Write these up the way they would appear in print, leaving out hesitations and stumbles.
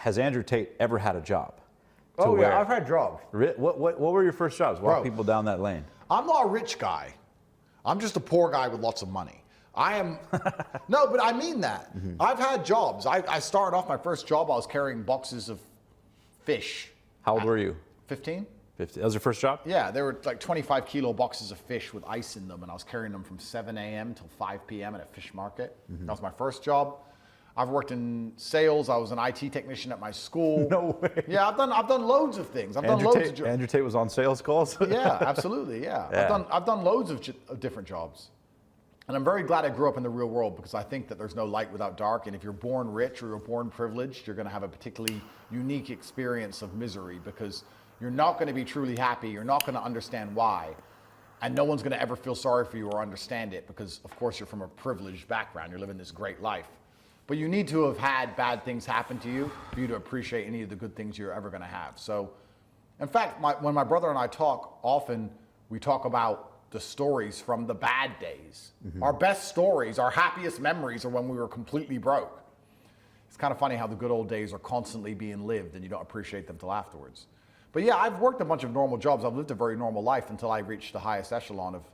has Andrew Tate ever had a job? Oh yeah, I've had jobs. What were your first jobs? Walk people down that lane. I'm not a rich guy. I'm just a poor guy with lots of money. I am, no, but I mean that. I've had jobs. I started off my first job, I was carrying boxes of fish. How old were you? 15. 50. That was your first job? Yeah, there were like 25 kilo boxes of fish with ice in them, and I was carrying them from 7 a.m. till 5 p.m. at a fish market. That was my first job. I've worked in sales. I was an IT technician at my school. No way. Yeah, I've done loads of things. I've done loads of jobs. Andrew Tate was on sales calls? Yeah, absolutely, yeah. I've done loads of different jobs. And I'm very glad I grew up in the real world, because I think that there's no light without dark, and if you're born rich or you're born privileged, you're going to have a particularly unique experience of misery, because you're not going to be truly happy, you're not going to understand why, and no one's going to ever feel sorry for you or understand it, because of course you're from a privileged background, you're living this great life. But you need to have had bad things happen to you for you to appreciate any of the good things you're ever going to have. So, in fact, when my brother and I talk, often we talk about the stories from the bad days. Our best stories, our happiest memories are when we were completely broke. It's kind of funny how the good old days are constantly being lived and you don't appreciate them till afterwards. But yeah, I've worked a bunch of normal jobs. I've lived a very normal life until I reached the highest echelon of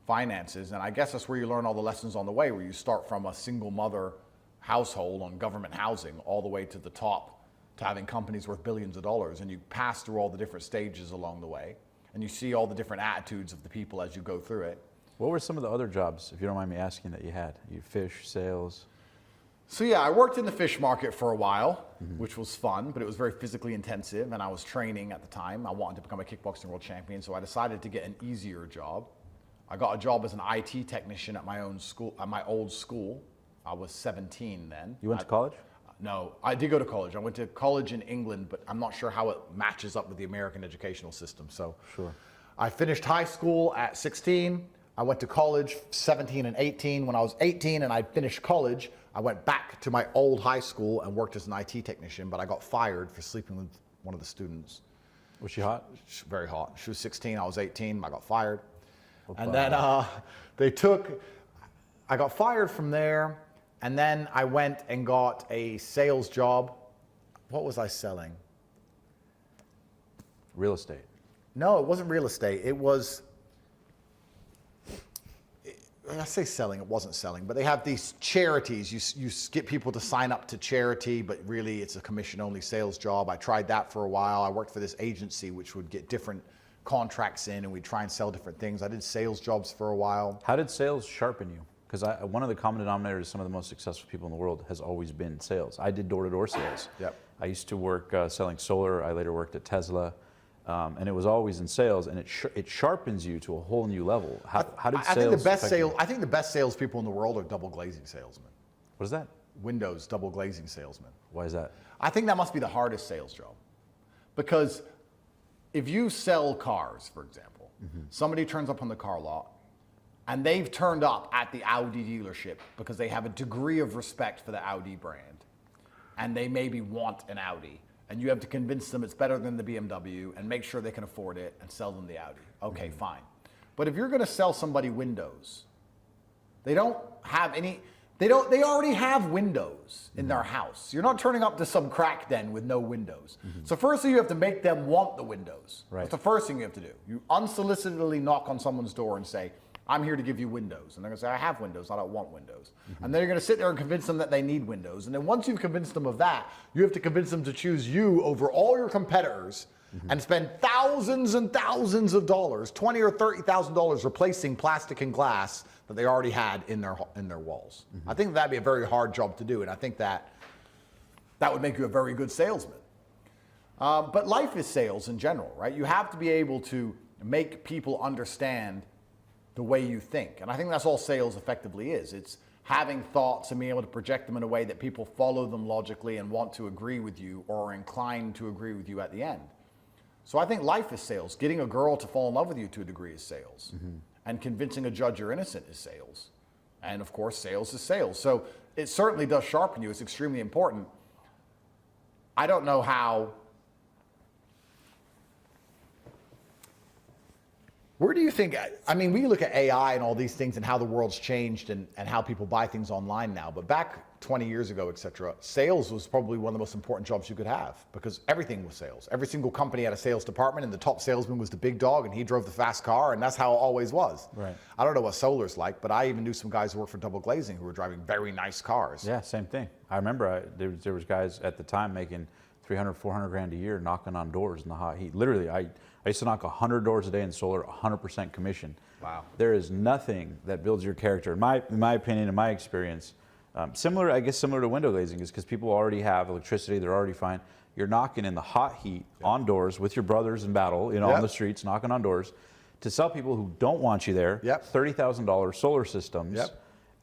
finances. And I guess that's where you learn all the lessons on the way, where you start from a single mother household on government housing all the way to the top, to having companies worth billions of dollars, and you pass through all the different stages along the way, and you see all the different attitudes of the people as you go through it. What were some of the other jobs, if you don't mind me asking, that you had? You fish, sales? So yeah, I worked in the fish market for a while, which was fun, but it was very physically intensive, and I was training at the time. I wanted to become a kickboxing world champion, so I decided to get an easier job. I got a job as an IT technician at my own school, at my old school. I was 17 then. You went to college? No, I did go to college. I went to college in England, but I'm not sure how it matches up with the American educational system. So sure. I finished high school at 16. I went to college 17 and 18. When I was 18 and I finished college, I went back to my old high school and worked as an IT technician, but I got fired for sleeping with one of the students. Was she hot? Very hot. She was 16, I was 18, I got fired. Opa. And then I got fired from there. And then I went and got a sales job. What was I selling? Real estate. No, it wasn't real estate. It was, I say selling, it wasn't selling, but they have these charities. You get people to sign up to charity, but really it's a commission-only sales job. I tried that for a while. I worked for this agency which would get different contracts in, and we'd try and sell different things. I did sales jobs for a while. How did sales sharpen you? Because one of the common denominators, some of the most successful people in the world, has always been sales. I did door-to-door sales. Yep. I used to work selling solar. I later worked at Tesla, and it was always in sales. And it sharpens you to a whole new level. How did sales? I think the best salespeople in the world are double glazing salesmen. What is that? Windows double glazing salesmen. Why is that? I think that must be the hardest sales job, because if you sell cars, for example, somebody turns up on the car lot, and they've turned up at the Audi dealership because they have a degree of respect for the Audi brand, and they maybe want an Audi, and you have to convince them it's better than the BMW and make sure they can afford it and sell them the Audi. Okay, fine. But if you're going to sell somebody windows, they don't have any, they already have windows in their house. You're not turning up to some crack den with no windows. So firstly, you have to make them want the windows. Right. That's the first thing you have to do. You unsolicitedly knock on someone's door and say, I'm here to give you windows. And they're going to say, I have windows, I don't want windows. And then you're going to sit there and convince them that they need windows. And then once you've convinced them of that, you have to convince them to choose you over all your competitors and spend thousands and thousands of dollars, $20,000 or $30,000 replacing plastic and glass that they already had in their walls. I think that'd be a very hard job to do. And I think that would make you a very good salesman. But life is sales in general, right? You have to be able to make people understand the way you think. And I think that's all sales effectively is. It's having thoughts and being able to project them in a way that people follow them logically and want to agree with you or are inclined to agree with you at the end. So I think life is sales. Getting a girl to fall in love with you to a degree is sales. And convincing a judge you're innocent is sales. And of course, sales is sales. So it certainly does sharpen you. It's extremely important. I don't know how. Where do you think, I mean, we look at AI and all these things and how the world's changed and how people buy things online now. But back 20 years ago, etc., sales was probably one of the most important jobs you could have because everything was sales. Every single company had a sales department, and the top salesman was the big dog, and he drove the fast car, and that's how it always was. Right. I don't know what solar's like, but I even knew some guys who worked for Double Glazing who were driving very nice cars. Yeah, same thing. I remember there was guys at the time making 300, 400 grand a year knocking on doors in the hot heat. Literally, I used to knock 100 doors a day in solar, 100% commission. Wow. There is nothing that builds your character, in my opinion, in my experience. Similar to window glazing, is because people already have electricity, they're already fine. You're knocking in the hot heat on doors with your brothers in battle, on the streets, knocking on doors to sell people who don't want you there. $30,000 solar systems,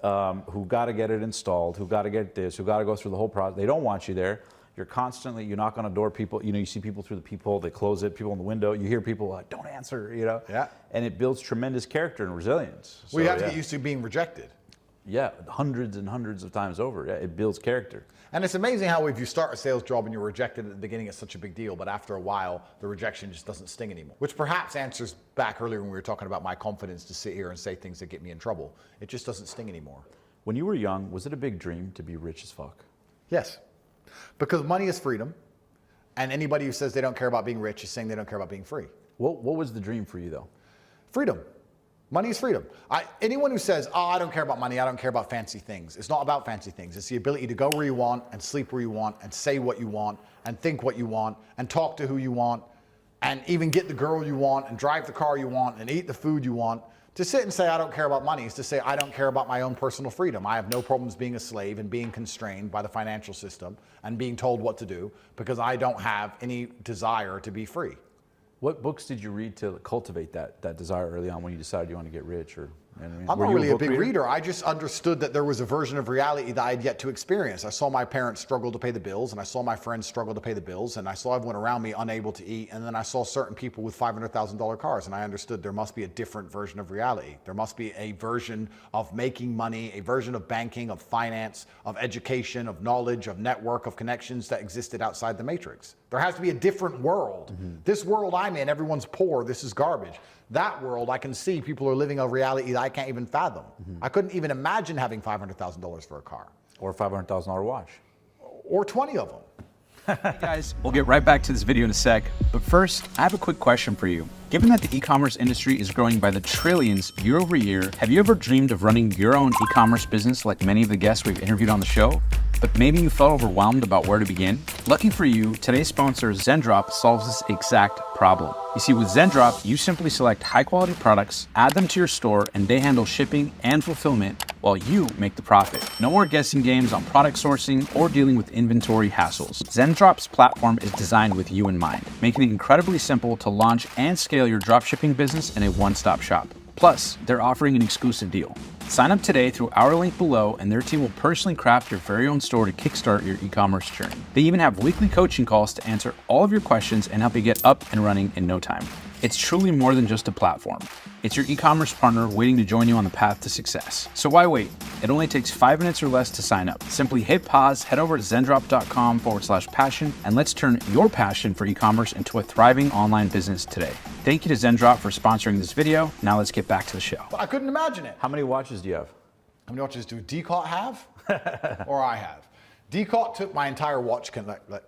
who got to get it installed, who got to get this, who got to go through the whole process. They don't want you there. You knock on a door, people, you see people through the peephole, they close it, people in the window, you hear people like, don't answer, and it builds tremendous character and resilience. We have to get used to being rejected. Yeah, hundreds and hundreds of times over. Yeah, it builds character. And it's amazing how if you start a sales job and you're rejected at the beginning, it's such a big deal, but after a while, the rejection just doesn't sting anymore. Which perhaps answers back earlier when we were talking about my confidence to sit here and say things that get me in trouble. It just doesn't sting anymore. When you were young, was it a big dream to be rich as fuck? Yes, because money is freedom, and anybody who says they don't care about being rich is saying they don't care about being free. What was the dream for you though? Freedom. Money is freedom. Anyone who says, oh, I don't care about money, I don't care about fancy things. It's not about fancy things. It's the ability to go where you want and sleep where you want and say what you want and think what you want and talk to who you want and even get the girl you want and drive the car you want and eat the food you want. To sit and say, I don't care about money is to say, I don't care about my own personal freedom. I have no problems being a slave and being constrained by the financial system and being told what to do because I don't have any desire to be free. What books did you read to cultivate that desire early on when you decided you want to get rich? I'm not really a big reader. I just understood that there was a version of reality that I had yet to experience. I saw my parents struggle to pay the bills, and I saw my friends struggle to pay the bills, and I saw everyone around me unable to eat, and then I saw certain people with $500,000 cars, and I understood there must be a different version of reality. There must be a version of making money, a version of banking, of finance, of education, of knowledge, of network, of connections that existed outside the matrix. There has to be a different world. This world I'm in, everyone's poor, this is garbage. That world, I can see people are living a reality that I can't even fathom. I couldn't even imagine having $500,000 for a car. Or a $500,000 watch. Or 20 of them. Hey guys, we'll get right back to this video in a sec, but first, I have a quick question for you. Given that the e-commerce industry is growing by the trillions year over year, have you ever dreamed of running your own e-commerce business like many of the guests we've interviewed on the show? But maybe you felt overwhelmed about where to begin? Lucky for you, today's sponsor Zendrop solves this exact problem. You see, with Zendrop, you simply select high-quality products, add them to your store, and they handle shipping and fulfillment while you make the profit. No more guessing games on product sourcing or dealing with inventory hassles. Zendrop's platform is designed with you in mind, making it incredibly simple to launch and scale your dropshipping business in a one-stop shop. Plus, they're offering an exclusive deal. Sign up today through our link below, and their team will personally craft your very own store to kickstart your e-commerce journey. They even have weekly coaching calls to answer all of your questions and help you get up and running in no time. It's truly more than just a platform. It's your e-commerce partner waiting to join you on the path to success. So why wait? It only takes 5 minutes or less to sign up. Simply hit pause, head over to zendrop.com/passion, and let's turn your passion for e-commerce into a thriving online business today. Thank you to Zendrop for sponsoring this video. Now let's get back to the show. I couldn't imagine it. How many watches do you have? How many watches do Decot have? Or I have? Decot took my entire watch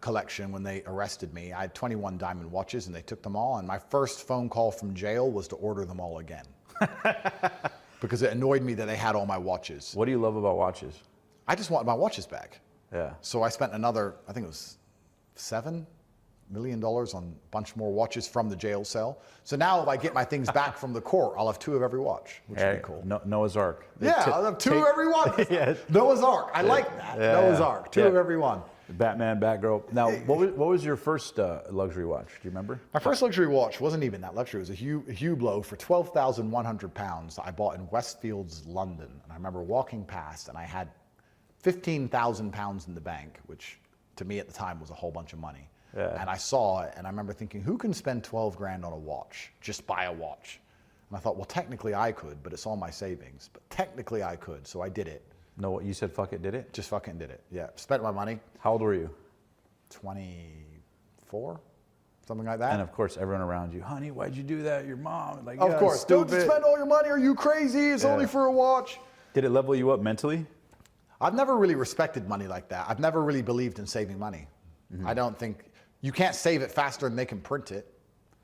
collection when they arrested me. I had 21 diamond watches and they took them all. And my first phone call from jail was to order them all again. Because it annoyed me that they had all my watches. What do you love about watches? I just wanted my watches back. Yeah. So I spent another, I think it was $7 million on a bunch more watches from the jail cell. So now if I get my things back from the court, I'll have 2 of every watch, which would be cool. Noah's Ark. Yeah, I'll have 2 of every one. Yes. Noah's Ark. I like that. Yeah. Noah's Ark. 2 of every one. Batman, Batgirl. Now, what was your first luxury watch? Do you remember? My first luxury watch wasn't even that luxury. It was a Hublot for 12,100 pounds I bought in Westfields, London. And I remember walking past and I had 15,000 pounds in the bank, which to me at the time was a whole bunch of money. Yeah. And I saw it and I remember thinking, who can spend 12 grand on a watch? Just buy a watch. And I thought, well, technically I could, but it's all my savings. But technically I could, so I did it. No, you said fuck it, did it? Just fucking did it, yeah. Spent my money. How old were you? 24, something like that. And of course, everyone around you, honey, why'd you do that? Your mom, like, of course, stupid. Don't spend all your money. Are you crazy? It's only for a watch. Did it level you up mentally? I've never really respected money like that. I've never really believed in saving money. I don't think, you can't save it faster than they can print it.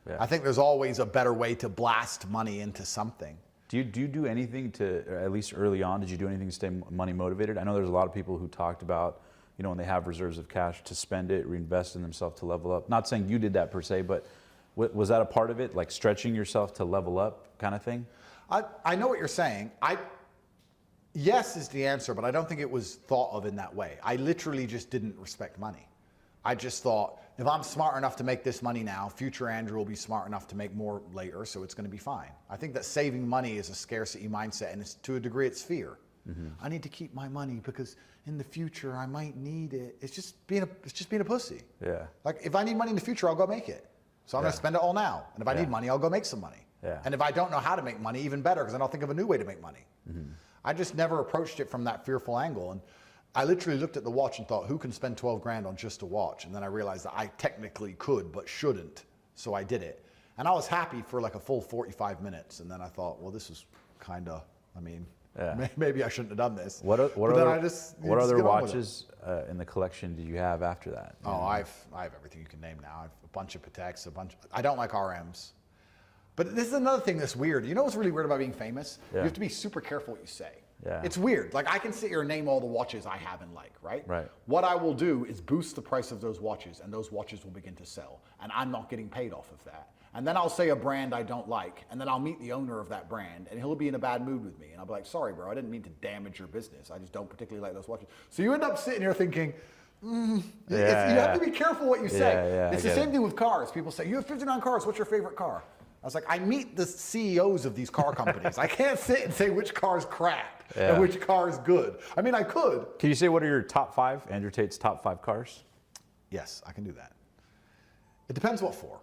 Yeah. I think there's always a better way to blast money into something. Do you do anything to, or at least early on, did you do anything to stay money motivated? I know there's a lot of people who talked about, you know, when they have reserves of cash, to spend it, reinvest in themselves to level up. Not saying you did that per se, but was that a part of it? Like stretching yourself to level up kind of thing? I know what you're saying. Yes is the answer, but I don't think it was thought of in that way. I literally just didn't respect money. I just thought, if I'm smart enough to make this money now, future Andrew will be smart enough to make more later, so it's going to be fine. I think that saving money is a scarcity mindset, and to a degree, it's fear. I need to keep my money because in the future I might need it. It's just being a pussy. Yeah. Like, if I need money in the future, I'll go make it. So I'm going to spend it all now. And if I need money, I'll go make some money. Yeah. And if I don't know how to make money, even better, because then I'll think of a new way to make money. I just never approached it from that fearful angle. And I literally looked at the watch and thought, who can spend 12 grand on just a watch? And then I realized that I technically could, but shouldn't. So I did it. And I was happy for like a full 45 minutes. And then I thought, well, this is kind of, I mean, maybe I shouldn't have done this. What other watches in the collection do you have after that? Oh, I have everything you can name now. I have a bunch of Pateks, I don't like RMs. But this is another thing that's weird. You know what's really weird about being famous? Yeah. You have to be super careful what you say. Yeah. It's weird. Like, I can sit here and name all the watches I have and like, right? Right. What I will do is boost the price of those watches, and those watches will begin to sell. And I'm not getting paid off of that. And then I'll say a brand I don't like, and then I'll meet the owner of that brand, and he'll be in a bad mood with me. And I'll be like, sorry, bro, I didn't mean to damage your business. I just don't particularly like those watches. So you end up sitting here thinking, you have to be careful what you say. It's the same thing with cars. People say, you have 59 cars, what's your favorite car? I was like, I meet the CEOs of these car companies. I can't sit and say which car's crap and which car is good. I mean, I could. Can you say what are your top 5, Andrew Tate's top 5 cars? Yes, I can do that. It depends what for.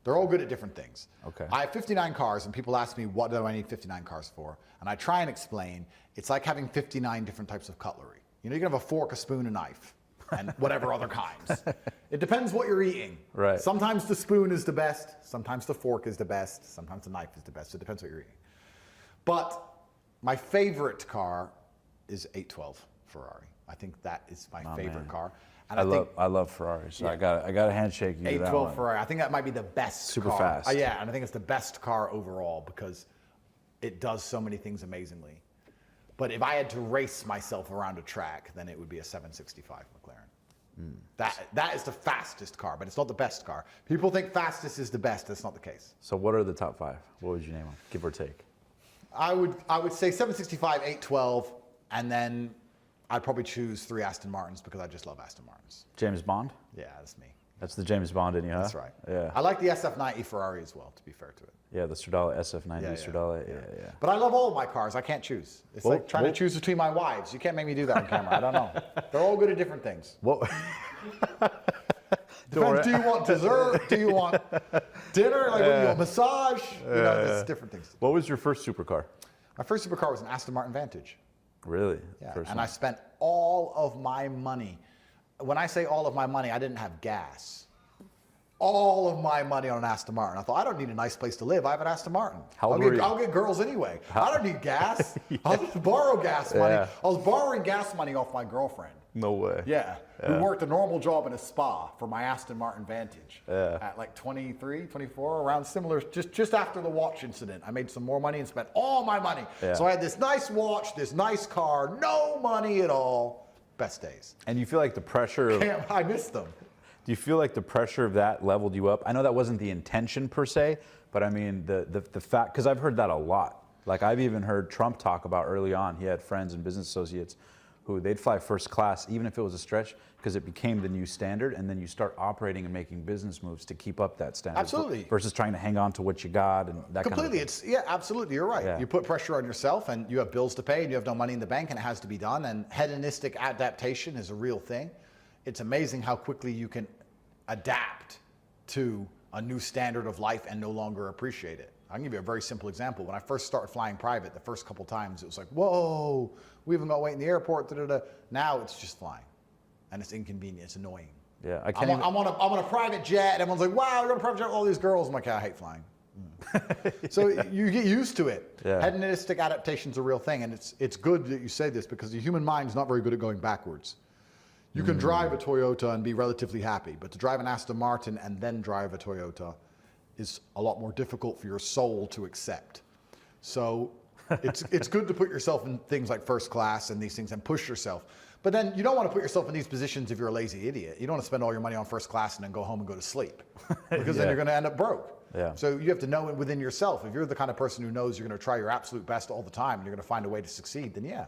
They're all good at different things. Okay. I have 59 cars, and people ask me, what do I need 59 cars for? And I try and explain, it's like having 59 different types of cutlery. You know, you can have a fork, a spoon, a knife, and whatever other kinds. It depends what you're eating. Right. Sometimes the spoon is the best, sometimes the fork is the best, sometimes the knife is the best. It depends what you're eating. But my favorite car is 812 Ferrari. I think that is my favorite car. And I love Ferraris, so I got a handshake you to that 812 one. Ferrari. I think that might be the best Super car. fast. Yeah, and I think it's the best car overall because it does so many things amazingly. But if I had to race myself around a track, then it would be a 765 McLaren. That is the fastest car, but it's not the best car. People think fastest is the best. That's not the case. So what are the top 5? What would you name them, give or take? I would say 765, 812, and then I'd probably choose 3 Aston Martins because I just love Aston Martins. James Bond? Yeah, that's me. That's the James Bond in you, huh? That's right. Yeah. I like the SF90 Ferrari as well, to be fair to it. Yeah, the Stradale SF90 Stradale. Yeah. But I love all of my cars. I can't choose. It's like trying to choose between my wives. You can't make me do that on camera. I don't know. They're all good at different things. What? Depends, do you want dessert? Do you want dinner? Like, what do you want, massage? You know, it's different things. What was your first supercar? My first supercar was an Aston Martin Vantage. Really? Yeah, First and one. I spent all of my money. When I say all of my money, I didn't have gas. All of my money on an Aston Martin. I thought, I don't need a nice place to live. I have an Aston Martin. How old were you? I'll get girls anyway. I don't need gas. I'll just borrow gas money. Yeah. I was borrowing gas money off my girlfriend. No way. Yeah. Who worked a normal job in a spa for my Aston Martin Vantage. Yeah. At like 23, 24, around similar, just after the watch incident. I made some more money and spent all my money. Yeah. So I had this nice watch, this nice car, no money at all. Best days. And you feel like the pressure of... Damn, I missed them. Do you feel like the pressure of that leveled you up? I know that wasn't the intention per se, but I mean the fact, because I've heard that a lot. Like I've even heard Trump talk about early on, he had friends and business associates who they'd fly first class, even if it was a stretch, because it became the new standard, and then you start operating and making business moves to keep up that standard. Absolutely. Versus trying to hang on to what you got and that Completely. kind of thing. Yeah, absolutely. You're right. Yeah. You put pressure on yourself and you have bills to pay and you have no money in the bank and it has to be done. And hedonistic adaptation is a real thing. It's amazing how quickly you can adapt to a new standard of life and no longer appreciate it. I'll give you a very simple example. When I first started flying private, the first couple times it was like, whoa, we haven't got to wait in the airport. Da-da-da. Now it's just flying. And it's inconvenient. It's annoying. Yeah, I'm on a private jet and everyone's like, wow, you're on a private jet with all these girls. I'm like, yeah, I hate flying. So you get used to it. Yeah. Hedonistic adaptation's a real thing, and it's good that you say this because the human mind's not very good at going backwards. You can drive a Toyota and be relatively happy, but to drive an Aston Martin and then drive a Toyota is a lot more difficult for your soul to accept. So it's good to put yourself in things like first class and these things and push yourself. But then you don't want to put yourself in these positions if you're a lazy idiot. You don't want to spend all your money on first class and then go home and go to sleep because then you're going to end up broke. Yeah. So you have to know it within yourself. If you're the kind of person who knows you're going to try your absolute best all the time and you're going to find a way to succeed, then yeah.